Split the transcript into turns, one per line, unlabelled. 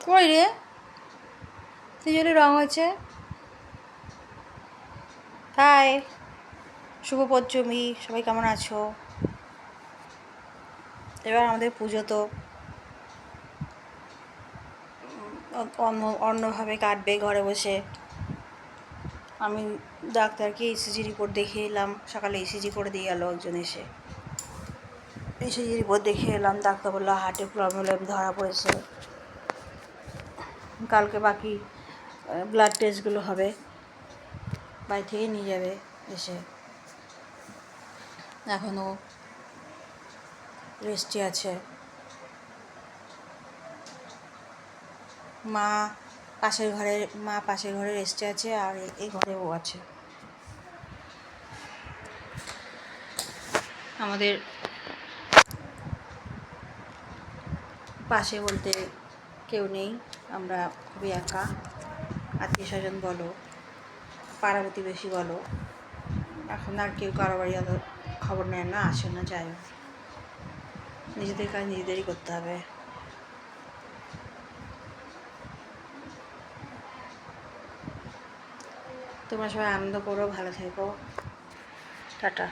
কই রে, তুই জন্য রং হয়েছে। হাই, শুভ পঞ্চমী, সবাই কেমন আছো? এবার আমাদের পুজো তো অন্যভাবে কাটবে ঘরে বসে। আমি ডাক্তারকে ইসিজি রিপোর্ট দেখিয়ে এলাম, সকালে ইসিজি করে দিয়ে গেল একজন এসে। ইসিজি রিপোর্ট দেখিয়ে এলাম, ডাক্তার বললো হার্টে প্রবলেম ধরা পড়েছে। কালকে বাকি ব্লাড টেস্টগুলো হবে, বাড়ি থেকে নিয়ে যাবে এসে। এখনও রেস্টে আছে। মা পাশের ঘরে রেস্টে আছে, আর এই ঘরে ও আছে। আমাদের পাশে বলতে কেউ নেই, আমরা খুবই একা। আত্মীয় স্বজন বলো, পাড়া প্রতিবেশী বলো, এখন আর কেউ কারো বাড়ি অত খবর নেয় না, আসে না, যায় না। নিজেদের কাজ নিজেদেরই করতে হবে। তোমরা সবাই আনন্দ করো, ভালো থেকো, টাটা।